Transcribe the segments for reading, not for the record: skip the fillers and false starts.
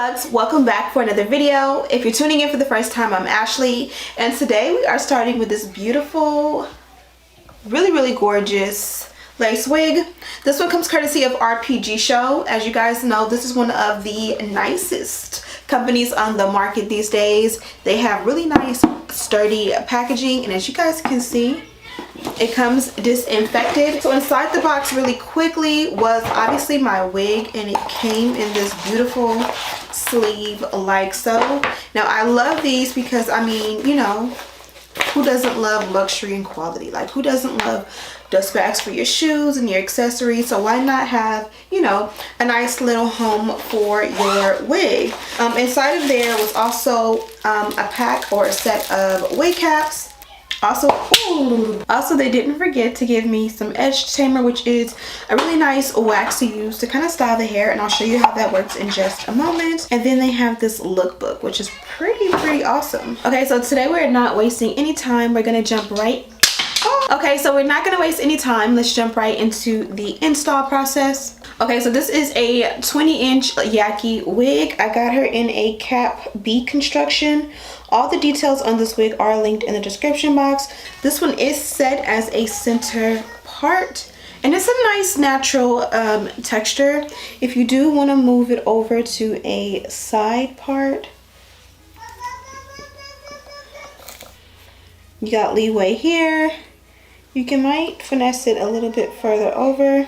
bugs, welcome back for another video. If you're tuning in for the first time, I'm Ashley, and today we are starting with this beautiful, really gorgeous lace wig. This one comes courtesy of Rpgshow. As you guys know, this is one of the nicest companies on the market these days. They have really nice sturdy packaging, and as you guys can see, it comes disinfected. So inside the box really quickly was obviously my wig, and it came in this beautiful sleeve like so. Now I love these because, I mean, you know, who doesn't love luxury and quality? Like, who doesn't love dust bags for your shoes and your accessories? So why not have, you know, a nice little home for your wig? Inside of there was also a pack or a set of wig caps. Also they didn't forget to give me some edge tamer, which is a really nice wax to use to kind of style the hair, and I'll show you how that works in just a moment. And then they have this lookbook, which is pretty awesome. Okay, so today we're not wasting any time. We're gonna jump right. Okay, so we're not gonna waste any time. Let's jump right into the install process. Okay, so this is a 20-inch Yaki wig. I got her in a cap B construction. All the details on this wig are linked in the description box. This one is set as a center part, and it's a nice natural texture. If you do want to move it over to a side part, you got leeway here. You might finesse it a little bit further over.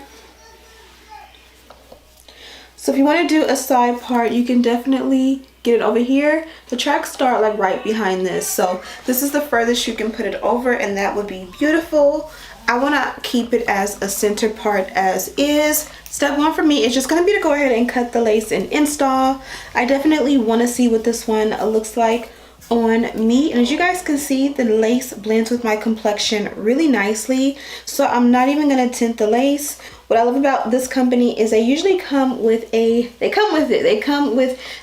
So if you want to do a side part, you can definitely get it over here. The tracks start like right behind this, so this is the furthest you can put it over, and that would be beautiful. I want to keep it as a center part as is. Step one for me is just going to be to go ahead and cut the lace and install. I definitely want to see what this one looks like on me, and as you guys can see, the lace blends with my complexion really nicely, so I'm not even going to tint the lace. What I love about this company is they usually come with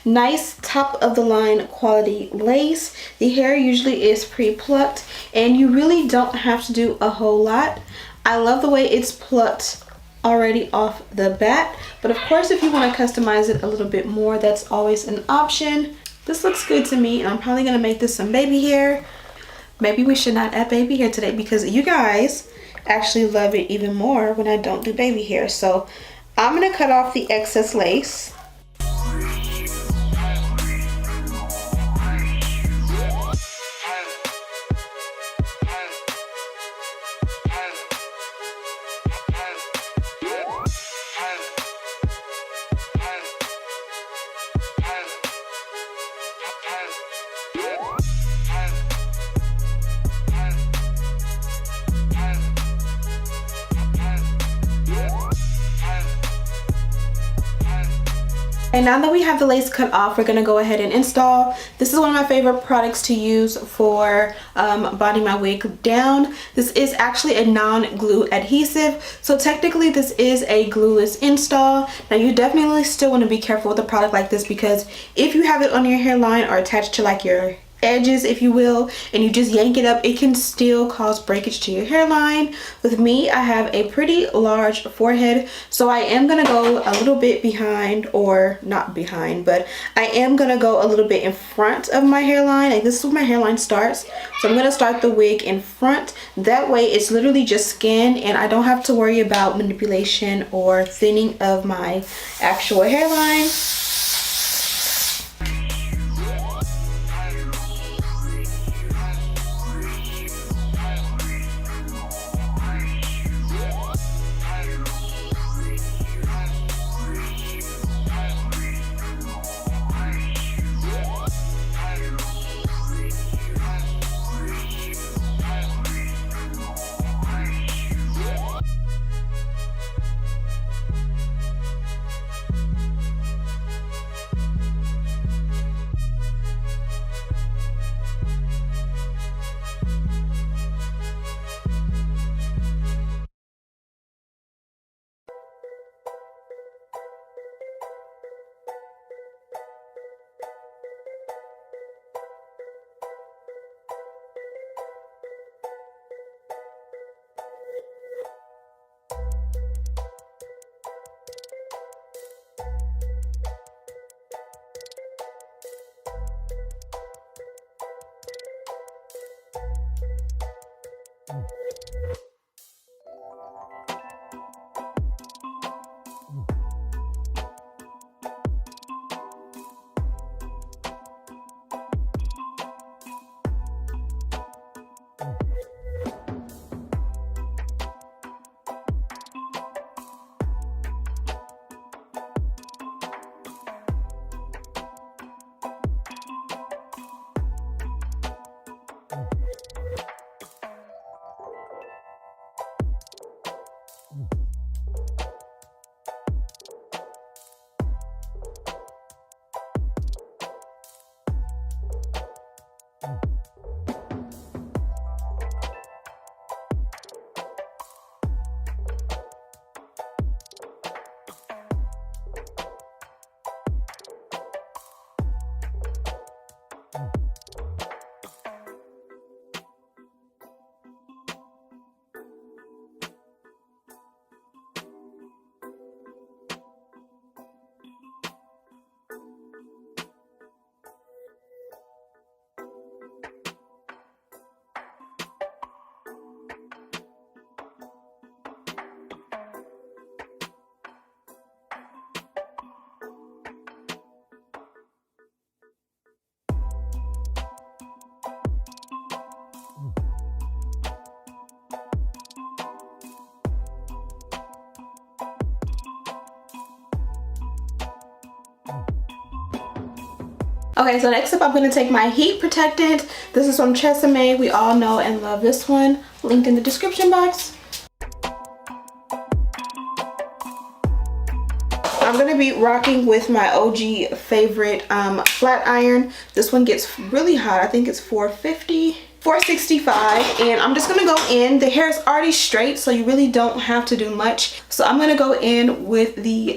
nice top of the line quality lace. The hair usually is pre-plucked, and you really don't have to do a whole lot. I love the way it's plucked already off the bat, but of course if you want to customize it a little bit more, that's always an option. This looks good to me, and I'm probably gonna make this some baby hair. Maybe we should not add baby hair today because you guys actually love it even more when I don't do baby hair. So I'm gonna cut off the excess lace. And now that we have the lace cut off, we're going to go ahead and install. This is one of my favorite products to use for bonding my wig down. This is actually a non-glue adhesive, so technically this is a glueless install. Now you definitely still want to be careful with a product like this, because if you have it on your hairline or attached to like your edges, if you will, and you just yank it up, it can still cause breakage to your hairline. With me, I have a pretty large forehead, so I am gonna go a little bit behind, or not behind, but I am gonna go a little bit in front of my hairline. Like, this is where my hairline starts, so I'm gonna start the wig in front. That way it's literally just skin, and I don't have to worry about manipulation or thinning of my actual hairline. Okay, so next up I'm going to take my heat protectant. This is from Tresemme. We all know and love this one. Linked in the description box. I'm going to be rocking with my OG favorite flat iron. This one gets really hot. I think it's 450. 465, and I'm just gonna go in. The hair is already straight, so you really don't have to do much. So I'm gonna go in with the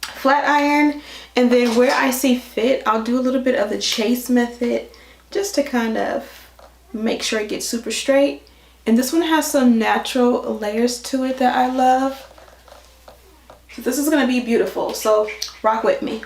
flat iron, and then where I see fit, I'll do a little bit of the chase method just to kind of make sure it gets super straight. And this one has some natural layers to it that I love. So this is gonna be beautiful, so rock with me.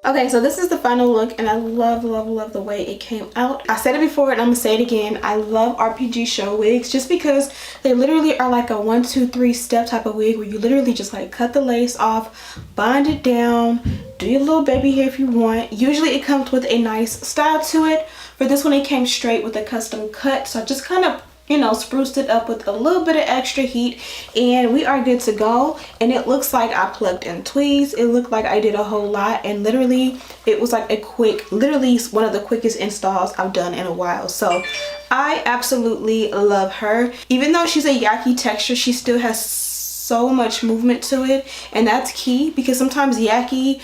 Okay, so this is the final look, and I love the way it came out. I said it before and I'm gonna say it again. I love Rpgshow wigs just because they literally are like a 1, 2, 3 step type of wig where you literally just like cut the lace off, bind it down, do your little baby hair if you want. Usually it comes with a nice style to it. For this one, it came straight with a custom cut, so I just kind of, you know, spruced it up with a little bit of extra heat, and we are good to go. And it looks like I plugged in tweezers. It looked like I did a whole lot, and literally it was like a quick, literally one of the quickest installs I've done in a while. So I absolutely love her. Even though she's a Yaki texture, she still has so much movement to it, and that's key because sometimes Yaki,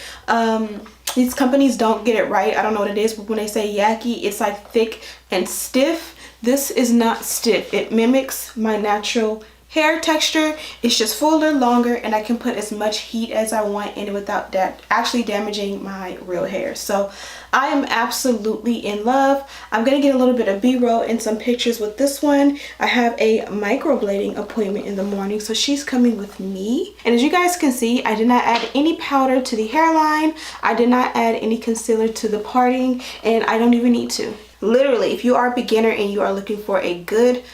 these companies don't get it right. I don't know what it is, but when they say Yaki, it's like thick and stiff. This is not stiff. It mimics my natural hair texture. It's just fuller, longer, and I can put as much heat as I want in it without that actually damaging my real hair. So I am absolutely in love. I'm gonna get a little bit of b-roll and some pictures with this one. I have a microblading appointment in the morning, so she's coming with me. And as you guys can see, I did not add any powder to the hairline. I did not add any concealer to the parting, and I don't even need to. Literally, if you are a beginner and you are looking for a good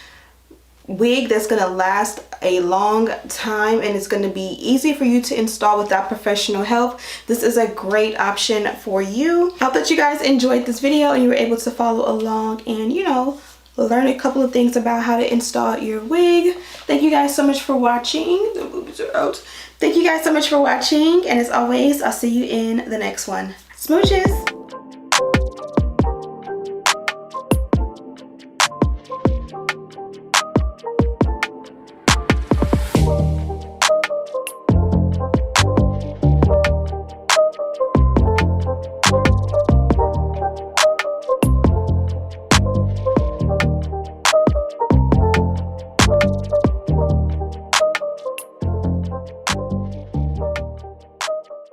wig that's gonna last a long time and it's gonna be easy for you to install without professional help, this is a great option for you. I hope that you guys enjoyed this video and you were able to follow along and, you know, learn a couple of things about how to install your wig. Thank you guys so much for watching. The boobs are out. Thank you guys so much for watching, and as always, I'll see you in the next one. Smooches.